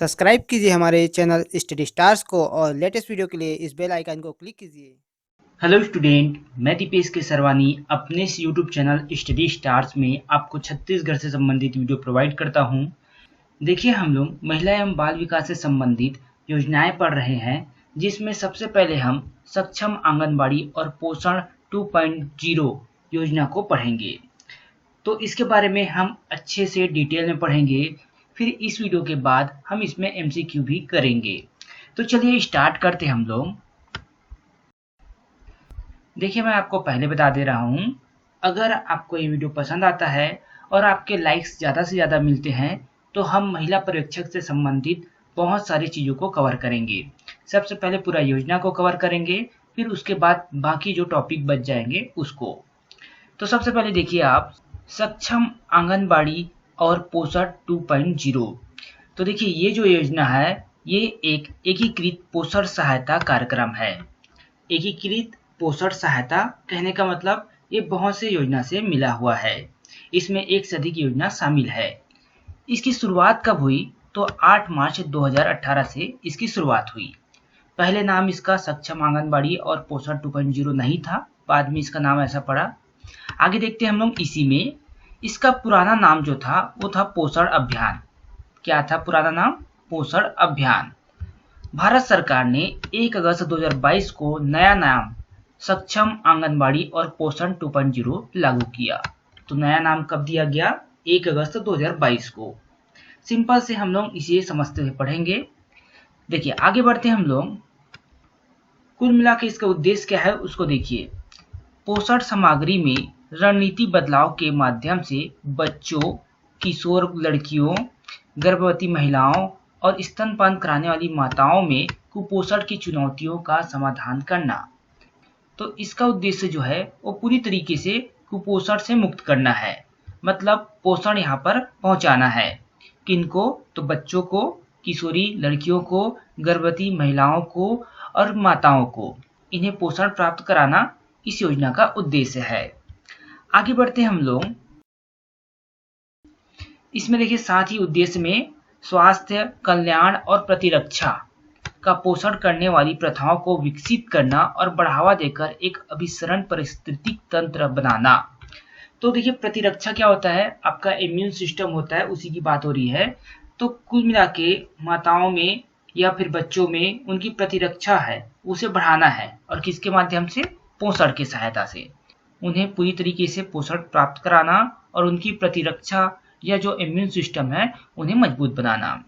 Subscribe कीजिए हमारे channel study stars को और लेटेस्ट वीडियो के लिए इस बेल आइकन को क्लिक कीजिए। हेलो स्टूडेंट, मैं दीपेश के सरवानी अपने इस यूट्यूब चैनल स्टडी स्टार्स में आपको छत्तीसगढ़ से संबंधित वीडियो प्रोवाइड करता हूं। देखिए, हम लोग महिला एवं बाल विकास से संबंधित योजनाएं पढ़ रहे हैं, जिसमें सबसे पहले हम सक्षम आंगनबाड़ी और पोषण 2.0 योजना को पढ़ेंगे। तो इसके बारे में हम अच्छे से डिटेल में पढ़ेंगे। फिर इस वीडियो के बाद हम इसमें एमसीक्यू भी करेंगे। तो चलिए स्टार्ट करते हैं हम लोग। देखिए, मैं आपको पहले बता दे रहा हूँ, अगर आपको ये वीडियो पसंद आता है और आपके लाइक्स ज़्यादा से ज़्यादा मिलते हैं तो हम महिला पर्यवेक्षक से संबंधित बहुत सारी चीज़ों को कवर करेंगे। सबसे पहले पूरा योजना को कवर करेंगे, फिर उसके बाद बाकी जो टॉपिक बच जाएंगे उसको। तो सबसे पहले देखिए आप, सक्षम आंगनबाड़ी और पोषण 2.0। तो देखिए, ये जो योजना है ये एक एकीकृत पोषण सहायता कार्यक्रम है। एकीकृत पोषण सहायता कहने का मतलब ये बहुत से योजना से मिला हुआ है। इसमें एक से अधिक योजना शामिल है। इसकी शुरुआत कब हुई? तो 8 मार्च 2018 से इसकी शुरुआत हुई। पहले नाम इसका सक्षम आंगनबाड़ी और पोषण 2.0 नहीं था, बाद में इसका नाम ऐसा पड़ा। आगे देखते हैं हम लोग। इसी में इसका पुराना नाम जो था वो था पोषण अभियान। क्या था पुराना नाम? पोषण अभियान। भारत सरकार ने 1 अगस्त 2022 को नया नाम सक्षम आंगनबाड़ी और पोषण 2.0 लागू किया। तो नया नाम कब दिया गया? 1 अगस्त 2022 को। सिंपल से हम लोग इसे समझते हुए पढ़ेंगे। देखिए, आगे बढ़ते हैं हम लोग। कुल मिला के इसका उद्देश्य क्या है उसको देखिए। पोषण सामग्री में रणनीति बदलाव के माध्यम से बच्चों, किशोर लड़कियों, गर्भवती महिलाओं और स्तनपान कराने वाली माताओं में कुपोषण की चुनौतियों का समाधान करना। तो इसका उद्देश्य जो है वो पूरी तरीके से कुपोषण से मुक्त करना है। मतलब पोषण यहाँ पर पहुँचाना है। किनको? तो बच्चों को, किशोरी लड़कियों को, गर्भवती महिलाओं को और माताओं को। इन्हें पोषण प्राप्त कराना इस योजना का उद्देश्य है। आगे बढ़ते हैं हम लोग। इसमें देखिए, साथ ही उद्देश्य में स्वास्थ्य, कल्याण और प्रतिरक्षा का पोषण करने वाली प्रथाओं को विकसित करना और बढ़ावा देकर एक अभिसरण पारिस्थितिक तंत्र बनाना। तो देखिए, प्रतिरक्षा क्या होता है? आपका इम्यून सिस्टम होता है, उसी की बात हो रही है। तो कुल मिला के माताओं में या फिर बच्चों में उनकी प्रतिरक्षा है उसे बढ़ाना है। और किसके माध्यम से? पोषण की सहायता से। उन्हें पूरी तरीके से पोषण प्राप्त कराना और उनकी प्रतिरक्षा या जो इम्यून सिस्टम है उन्हें मजबूत बनाना।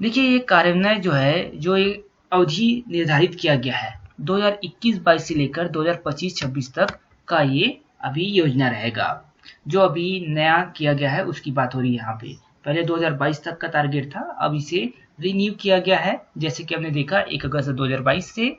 देखिए, ये कार्यान्वयन जो है, जो एक अवधि निर्धारित किया गया है 2021-22 से लेकर 2025-26 तक का, ये अभी योजना रहेगा। जो अभी नया किया गया है उसकी बात हो रही है यहाँ पे। पहले 2022 तक का टारगेट था, अब इसे रिन्यू किया गया है, जैसे कि हमने देखा 1 अगस्त 2022 से।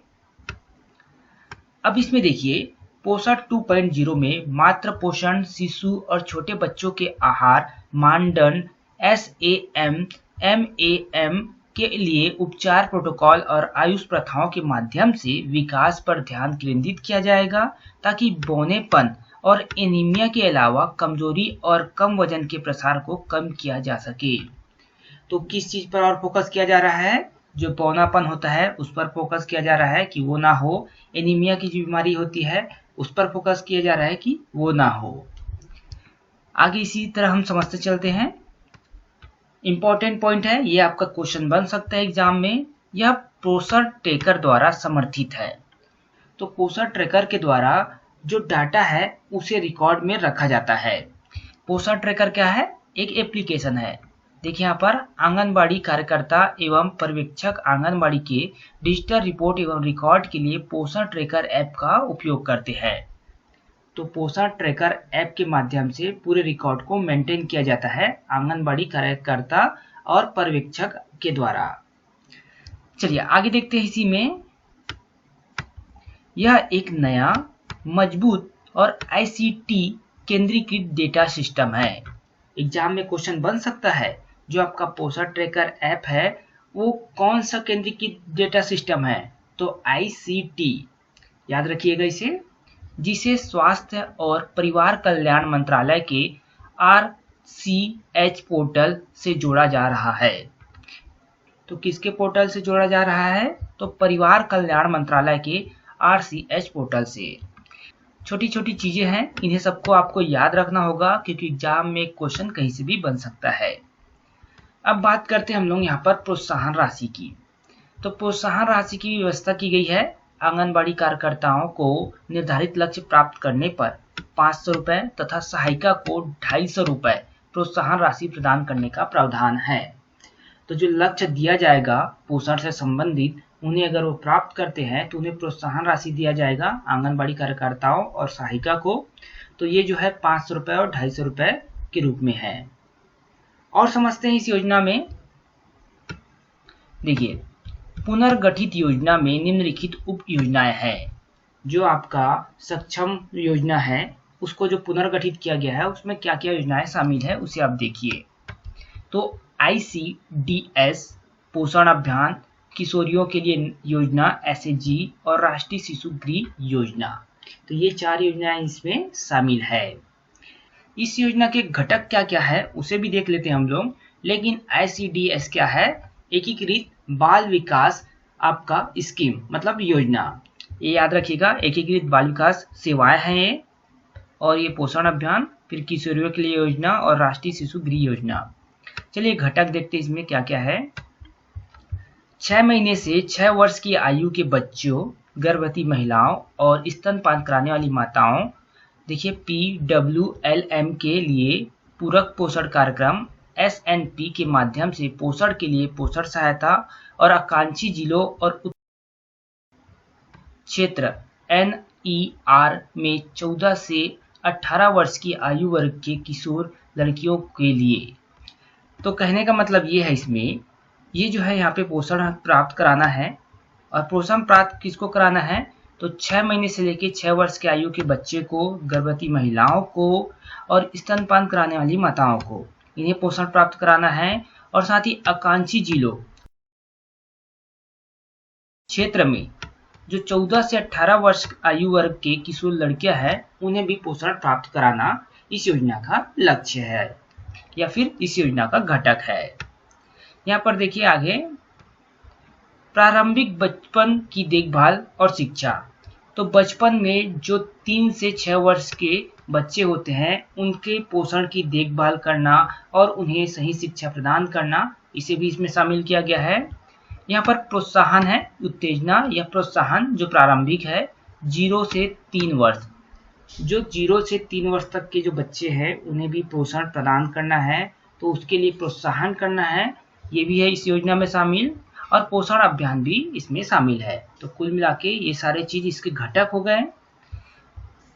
अब इसमें देखिए, पोषण 2.0 में मातृ पोषण, शिशु और छोटे बच्चों के आहार मानदंड SAM MAM के लिए उपचार प्रोटोकॉल और आयुष प्रथाओं के माध्यम से विकास पर ध्यान केंद्रित किया जाएगा, ताकि बौनेपन और एनीमिया के अलावा कमजोरी और कम वजन के प्रसार को कम किया जा सके। तो किस चीज पर और फोकस किया जा रहा है? जो बौनापन होता है उस पर फोकस किया जा रहा है कि वो ना हो। एनीमिया की जो बीमारी होती है उस पर फोकस किया जा रहा है कि वो ना हो। आगे इसी तरह हम समझते चलते हैं। इंपॉर्टेंट पॉइंट है, ये आपका क्वेश्चन बन सकता है एग्जाम में। यह पोषण ट्रैकर द्वारा समर्थित है। तो पोषण ट्रैकर के द्वारा जो डाटा है उसे रिकॉर्ड में रखा जाता है। पोषण ट्रैकर क्या है? एक एप्लीकेशन है। देखिए यहाँ पर, आंगनबाड़ी कार्यकर्ता एवं पर्यवेक्षक आंगनबाड़ी के डिजिटल रिपोर्ट एवं रिकॉर्ड के लिए पोषण ट्रैकर ऐप का उपयोग करते हैं। तो पोषण ट्रैकर ऐप के माध्यम से पूरे रिकॉर्ड को मेंटेन किया जाता है आंगनबाड़ी कार्यकर्ता और पर्यवेक्षक के द्वारा। चलिए आगे देखते हैं। इसी में यह एक नया, मजबूत और ICT केंद्रीकृत डेटा सिस्टम है। एग्जाम में क्वेश्चन बन सकता है, जो आपका पोषण ट्रैकर ऐप है वो कौन सा केंद्रीकृत डेटा सिस्टम है? तो ICT, याद रखिएगा इसे, जिसे स्वास्थ्य और परिवार कल्याण मंत्रालय के RCH पोर्टल से जोड़ा जा रहा है। तो किसके पोर्टल से जोड़ा जा रहा है? तो परिवार कल्याण मंत्रालय के RCH पोर्टल से। छोटी छोटी चीजें हैं, इन्हें सबको आपको याद रखना होगा क्योंकि एग्जाम में क्वेश्चन कहीं से भी बन सकता है। अब बात करते हैं हम लोग यहाँ पर प्रोत्साहन राशि की। तो प्रोत्साहन राशि की व्यवस्था की गई है। आंगनबाड़ी कार्यकर्ताओं को निर्धारित लक्ष्य प्राप्त करने पर 500 रुपए तथा सहायिका को 250 रुपए प्रोत्साहन राशि प्रदान करने का प्रावधान है। तो जो लक्ष्य दिया जाएगा पोषण से संबंधित, उन्हें अगर वो प्राप्त करते हैं तो उन्हें प्रोत्साहन राशि दिया जाएगा आंगनबाड़ी कार्यकर्ताओं और सहायिका को। तो ये जो है 500 रुपए और 250 रुपए के रूप में है। और समझते हैं इस योजना में। देखिए, पुनर्गठित योजना में निम्नलिखित उप योजनाएं हैं। जो आपका सक्षम योजना है उसको जो पुनर्गठित किया गया है उसमें क्या क्या योजनाएं शामिल है उसे आप देखिए। तो ICDS पोषण अभियान, किशोरियों के लिए योजना SAG और राष्ट्रीय शिशु गृह योजना। तो ये 4 योजनाएं इसमें शामिल है। इस योजना के घटक क्या क्या है उसे भी देख लेते हैं हम लोग। लेकिन ICDS क्या है? एकीकृत बाल विकास आपका स्कीम मतलब योजना। ये याद रखिएगा, एकीकृत बाल विकास सेवाएं हैं ये। और ये पोषण अभियान, फिर किशोरियों के लिए योजना और राष्ट्रीय शिशु गृह योजना। चलिए घटक देखते हैं इसमें क्या क्या है। 6 महीने से 6 वर्ष की आयु के बच्चों, गर्भवती महिलाओं और स्तनपान कराने वाली माताओं, देखिए PWLM के लिए पूरक पोषण कार्यक्रम SNP के माध्यम से पोषण के लिए पोषण सहायता और आकांक्षी जिलों और क्षेत्र NER में 14 से 18 वर्ष की आयु वर्ग के किशोर लड़कियों के लिए। तो कहने का मतलब ये है इसमें, ये जो है यहाँ पे पोषण प्राप्त कराना है। और पोषण प्राप्त किसको कराना है? तो 6 महीने से लेकर 6 वर्ष के आयु के बच्चे को, गर्भवती महिलाओं को और स्तनपान कराने वाली माताओं को, इन्हें पोषण प्राप्त कराना है। और साथ ही आकांक्षी जिलों क्षेत्र में जो 14 से 18 वर्ष आयु वर्ग के किशोर लड़कियां हैं उन्हें भी पोषण प्राप्त कराना इस योजना का लक्ष्य है या फिर इस योजना का घटक है। यहाँ पर देखिए आगे, प्रारंभिक बचपन की देखभाल और शिक्षा। तो बचपन में जो 3 से 6 वर्ष के बच्चे होते हैं उनके पोषण की देखभाल करना और उन्हें सही शिक्षा प्रदान करना, इसे भी इसमें शामिल किया गया है। यहाँ पर प्रोत्साहन है, उत्तेजना या प्रोत्साहन जो प्रारंभिक है 0 से 3 वर्ष। जो 0 से 3 वर्ष तक के जो बच्चे हैं उन्हें भी पोषण प्रदान करना है, तो उसके लिए प्रोत्साहन करना है, ये भी है इस योजना में शामिल। और पोषण अभियान भी इसमें शामिल है। तो कुल मिला के ये सारे चीज इसके घटक हो गए।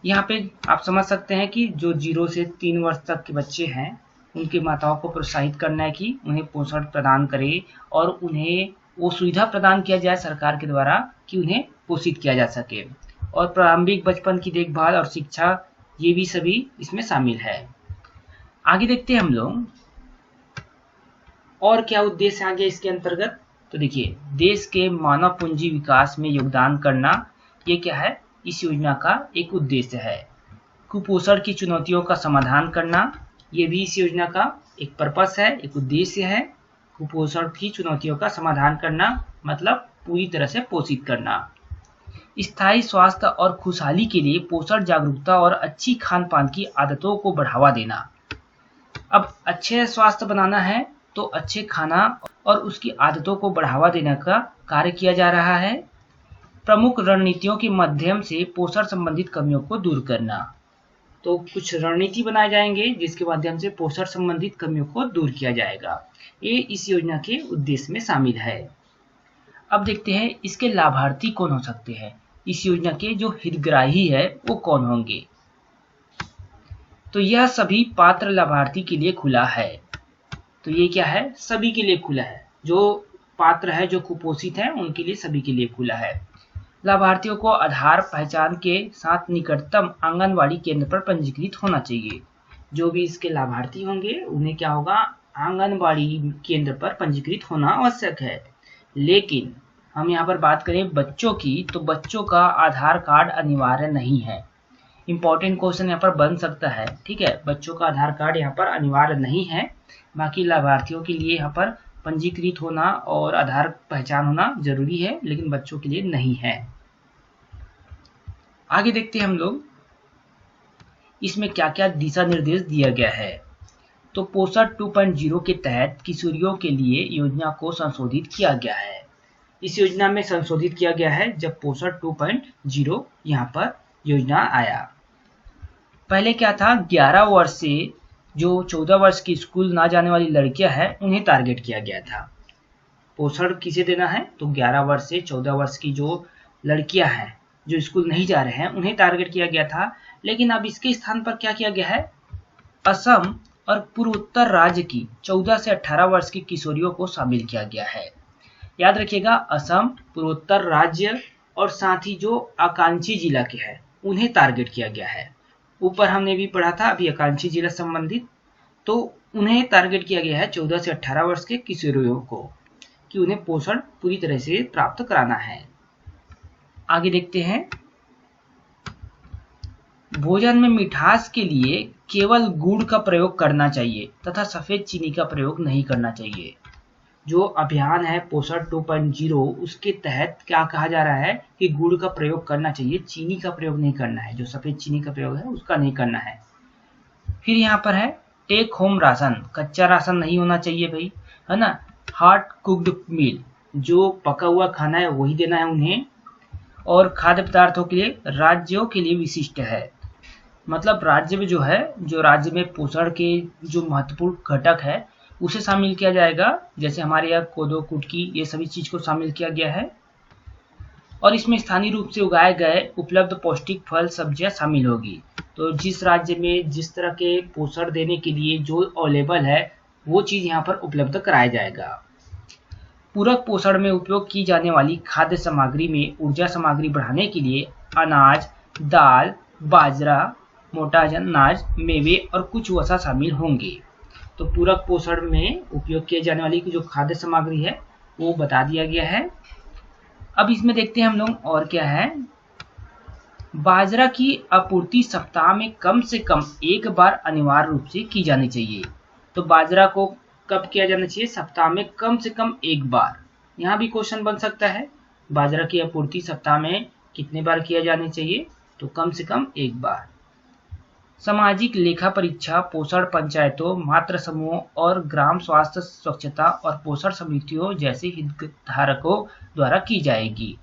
यहाँ पे आप समझ सकते हैं कि जो 0 से 3 वर्ष तक के बच्चे हैं उनकी माताओं को प्रोत्साहित करना है कि उन्हें पोषण प्रदान करे और उन्हें वो सुविधा प्रदान किया जाए सरकार के द्वारा कि उन्हें पोषित किया जा सके। और प्रारंभिक बचपन की देखभाल और शिक्षा, ये भी सभी इसमें शामिल है। आगे देखते हैं हम लोग और क्या उद्देश्य आ गया इसके अंतर्गत। तो देखिए, देश के मानव पूंजी विकास में योगदान करना, ये क्या है? इस योजना का एक उद्देश्य है। कुपोषण की चुनौतियों का समाधान करना, ये भी इस योजना का एक पर्पस है, एक उद्देश्य है। कुपोषण की चुनौतियों का समाधान करना मतलब पूरी तरह से पोषित करना। स्थायी स्वास्थ्य और खुशहाली के लिए पोषण जागरूकता और अच्छी खान पान की आदतों को बढ़ावा देना। अब अच्छे स्वास्थ्य बनाना है तो अच्छे खाना और उसकी आदतों को बढ़ावा देने का कार्य किया जा रहा है। प्रमुख रणनीतियों के माध्यम से पोषण संबंधित कमियों को दूर करना। तो कुछ रणनीति बनाए जाएंगे जिसके माध्यम से पोषण संबंधित कमियों को दूर किया जाएगा। ये इस योजना के उद्देश्य में शामिल है। अब देखते हैं इसके लाभार्थी कौन हो सकते हैं। इस योजना के जो हितग्राही है वो कौन होंगे। तो यह सभी पात्र लाभार्थी के लिए खुला है। तो ये क्या है? सभी के लिए खुला है। जो पात्र है, जो कुपोषित है, उनके लिए, सभी के लिए खुला है। लाभार्थियों को आधार पहचान के साथ निकटतम आंगनवाड़ी केंद्र पर पंजीकृत होना चाहिए। जो भी इसके लाभार्थी होंगे उन्हें क्या होगा? आंगनवाड़ी केंद्र पर पंजीकृत होना आवश्यक है। लेकिन हम यहाँ पर बात करें बच्चों की, तो बच्चों का आधार कार्ड अनिवार्य नहीं है। इंपॉर्टेंट क्वेश्चन यहाँ पर बन सकता है, ठीक है। बच्चों का आधार कार्ड यहाँ पर अनिवार्य नहीं है, बाकी लाभार्थियों के लिए यहाँ पर पंजीकृत होना और आधार पहचान होना जरूरी है, लेकिन बच्चों के लिए नहीं है। आगे देखते हैं हम लोग इसमें क्या क्या दिशा निर्देश दिया गया है। तो पोषण 2.0 के तहत किशोरियों के लिए योजना को संशोधित किया गया है। इस योजना में संशोधित किया गया है जब पोषण 2.0 यहाँ पर योजना आया। पहले क्या था, 11 वर्ष से जो 14 वर्ष की स्कूल ना जाने वाली लड़कियां हैं उन्हें टारगेट किया गया था। पोषण किसे देना है, तो 11 वर्ष से 14 वर्ष की जो लड़कियां हैं जो स्कूल नहीं जा रहे हैं उन्हें टारगेट किया गया था। लेकिन अब इसके स्थान पर क्या किया गया है, असम और पूर्वोत्तर राज्य की 14 से 18 वर्ष की किशोरियों को शामिल किया गया है। याद रखिएगा, असम, पूर्वोत्तर राज्य और साथ ही जो आकांक्षी जिला के हैं उन्हें टारगेट किया गया है। ऊपर हमने भी पढ़ा था अभी आकांक्षी जिला संबंधित, तो उन्हें टारगेट किया गया है 14 से 18 वर्ष के किशोरियों को कि उन्हें पोषण पूरी तरह से प्राप्त कराना है। आगे देखते हैं, भोजन में मिठास के लिए केवल गुड़ का प्रयोग करना चाहिए तथा सफेद चीनी का प्रयोग नहीं करना चाहिए। जो अभियान है पोषण 2.0 उसके तहत क्या कहा जा रहा है कि गुड़ का प्रयोग करना चाहिए, चीनी का प्रयोग नहीं करना है, जो सफेद चीनी का प्रयोग है उसका नहीं करना है। फिर यहाँ पर है टेक होम राशन, कच्चा राशन नहीं होना चाहिए भाई, है ना। हॉट कुक्ड मील, जो पका हुआ खाना है वही देना है उन्हें। और खाद्य पदार्थों के लिए राज्यों के लिए विशिष्ट है, मतलब राज्य में जो है, जो राज्य में पोषण के जो महत्वपूर्ण घटक है उसे शामिल किया जाएगा। जैसे हमारे यहाँ कोदो, कुटकी, ये सभी चीज को शामिल किया गया है। और इसमें स्थानीय रूप से उगाए गए उपलब्ध पौष्टिक फल सब्जियां शामिल होगी। तो जिस राज्य में जिस तरह के पोषण देने के लिए जो अवेलेबल है वो चीज यहाँ पर उपलब्ध कराया जाएगा। पूरक पोषण में उपयोग की जाने वाली खाद्य सामग्री में ऊर्जा सामग्री बढ़ाने के लिए अनाज, दाल, बाजरा, मोटा अनाज, मेवे और कुछ वसा शामिल होंगे। तो पूरक पोषण में उपयोग किए जाने वाली जो खाद्य सामग्री है वो बता दिया गया है। अब इसमें देखते हैं हम लोग और क्या है। बाजरा की आपूर्ति सप्ताह में कम से कम एक बार अनिवार्य रूप से की जानी चाहिए। तो बाजरा को कब किया जाना चाहिए, सप्ताह में कम से कम एक बार। यहाँ भी क्वेश्चन बन सकता है, बाजरा की आपूर्ति सप्ताह में कितने बार किया जानी चाहिए, तो कम से कम एक बार। सामाजिक लेखा परीक्षा पोषण पंचायतों, मातृ समूहों और ग्राम स्वास्थ्य स्वच्छता और पोषण समितियों जैसे हितधारकों द्वारा की जाएगी।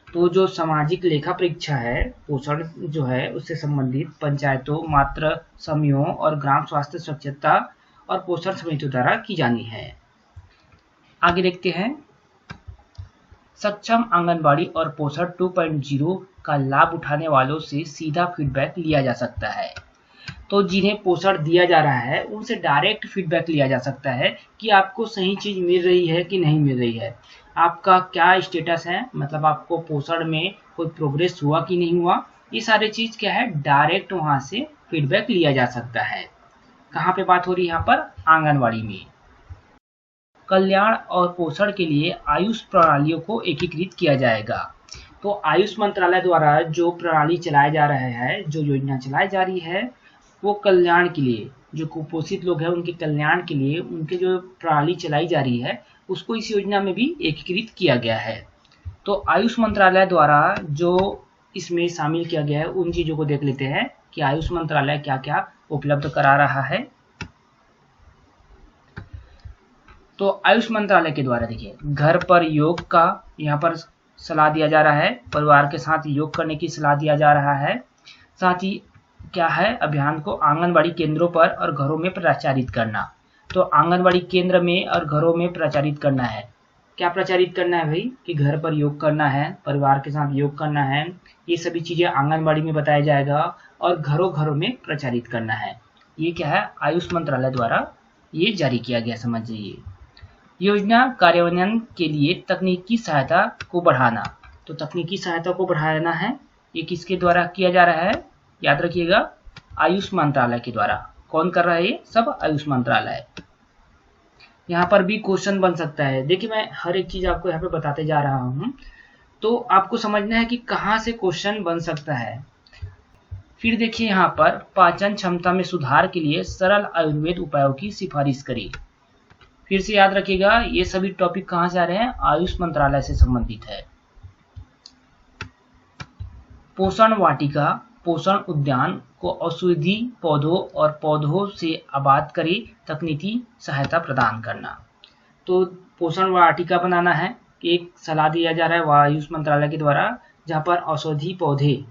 तो जो सामाजिक लेखा परीक्षा है पोषण जो है उससे संबंधित पंचायतों, मातृ समूहों और ग्राम स्वास्थ्य स्वच्छता और पोषण समितियों द्वारा की जानी है। आगे देखते हैं, सक्षम आंगनबाड़ी और पोषण 2.0 का लाभ उठाने वालों से सीधा फीडबैक लिया जा सकता है। तो जिन्हें पोषण दिया जा रहा है उनसे डायरेक्ट फीडबैक लिया जा सकता है कि आपको सही चीज मिल रही है कि नहीं मिल रही है, आपका क्या स्टेटस है, मतलब आपको पोषण में कोई प्रोग्रेस हुआ कि नहीं हुआ। ये सारे चीज क्या है, डायरेक्ट वहां से फीडबैक लिया जा सकता है। कहाँ पे बात हो रही है, यहाँ पर आंगनवाड़ी में। कल्याण और पोषण के लिए आयुष प्रणालियों को एकीकृत किया जाएगा। तो आयुष मंत्रालय द्वारा जो प्रणाली चलाया जा रहा है, जो योजना चलाई जा रही है, वो कल्याण के लिए, जो कुपोषित लोग हैं उनके कल्याण के लिए उनके जो प्रणाली चलाई जा रही है उसको इस योजना में भी एकीकृत किया गया है। तो आयुष मंत्रालय द्वारा जो इसमें शामिल किया गया है उन चीजों को देख लेते हैं कि आयुष मंत्रालय क्या क्या उपलब्ध करा रहा है। तो आयुष मंत्रालय के द्वारा देखिए, घर पर योग का यहाँ पर सलाह दिया जा रहा है, परिवार के साथ योग करने की सलाह दिया जा रहा है। साथ ही क्या है, अभियान को आंगनबाड़ी केंद्रों पर और घरों में प्रचारित करना। तो आंगनबाड़ी केंद्र में और घरों में प्रचारित करना है। क्या प्रचारित करना है भाई, कि घर पर योग करना है, परिवार के साथ योग करना है, ये सभी चीजें आंगनबाड़ी में बताया जाएगा और घरों घरों में प्रचारित करना है। ये क्या है, आयुष मंत्रालय द्वारा ये जारी किया गया, समझिए। योजना कार्यान्वयन के लिए तकनीकी सहायता को बढ़ाना। तो तकनीकी सहायता को बढ़ाना है, ये किसके द्वारा किया जा रहा है, याद रखिएगा, आयुष मंत्रालय के द्वारा। कौन कर रहा है, ये सब आयुष मंत्रालय। यहाँ पर भी क्वेश्चन बन सकता है। देखिए मैं हर एक चीज आपको यहाँ पे बताते जा रहा हूँ, तो आपको समझना है कि कहाँ से क्वेश्चन बन सकता है। फिर देखिए यहाँ पर पाचन क्षमता में सुधार के लिए सरल आयुर्वेद उपायों की सिफारिश करी। फिर से याद रखिएगा, ये सभी टॉपिक कहाँ से आ रहे हैं? आयुष मंत्रालय से संबंधित है। पोषण वाटिका, पोषण उद्यान को औषधि पौधों और पौधों से आबाद करे तकनीकी सहायता प्रदान करना। तो पोषण वाटिका बनाना है, एक सलाह दिया जा रहा है आयुष मंत्रालय के द्वारा, जहाँ पर औषधि पौधे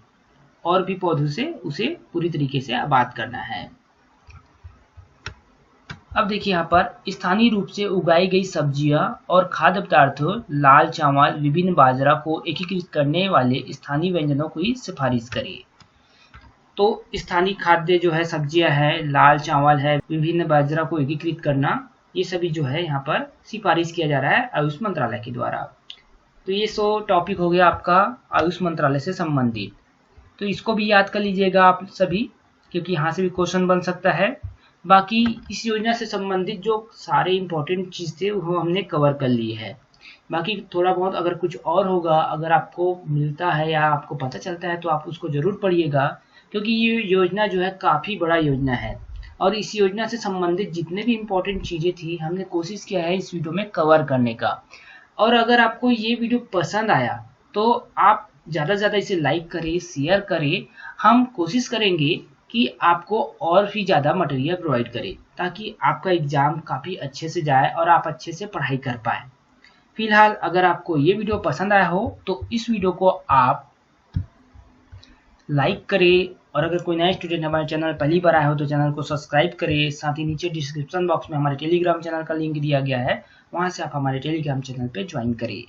और भी पौधों से उसे पूरी तरीके से आबाद करना है। अब देखिए यहाँ पर स्थानीय रूप से उगाई गई सब्जियां और खाद्य पदार्थों, लाल चावल, विभिन्न बाजरा को एकीकृत करने वाले स्थानीय व्यंजनों की सिफारिश करिए। तो स्थानीय खाद्य जो है, सब्जियां है, लाल चावल है, विभिन्न बाजरा को एकीकृत करना, ये सभी जो है यहाँ पर सिफारिश किया जा रहा है आयुष मंत्रालय के द्वारा। तो ये 100 टॉपिक हो गया आपका आयुष मंत्रालय से संबंधित। तो इसको भी याद कर लीजिएगा आप सभी, क्योंकि यहाँ से भी क्वेश्चन बन सकता है। बाकी इस योजना से संबंधित जो सारे इंपॉर्टेंट चीज़ थे वो हमने कवर कर लिए है। बाकी थोड़ा बहुत अगर कुछ और होगा, अगर आपको मिलता है या आपको पता चलता है, तो आप उसको ज़रूर पढ़िएगा, क्योंकि ये योजना जो है काफ़ी बड़ा योजना है और इस योजना से संबंधित जितने भी इम्पोर्टेंट चीज़ें थी हमने कोशिश किया है इस वीडियो में कवर करने का। और अगर आपको ये वीडियो पसंद आया तो आप ज़्यादा से ज़्यादा इसे लाइक करें, शेयर करें। हम कोशिश करेंगे कि आपको और भी ज़्यादा मटेरियल प्रोवाइड करें, ताकि आपका एग्ज़ाम काफ़ी अच्छे से जाए और आप अच्छे से पढ़ाई कर पाएँ। फिलहाल अगर आपको ये वीडियो पसंद आया हो तो इस वीडियो को आप लाइक करें, और अगर कोई नया स्टूडेंट हमारे चैनल पहली बार आया हो तो चैनल को सब्सक्राइब करें। साथ ही नीचे डिस्क्रिप्शन बॉक्स में हमारे टेलीग्राम चैनल का लिंक दिया गया है, वहाँ से आप हमारे टेलीग्राम चैनल पर ज्वाइन करिए।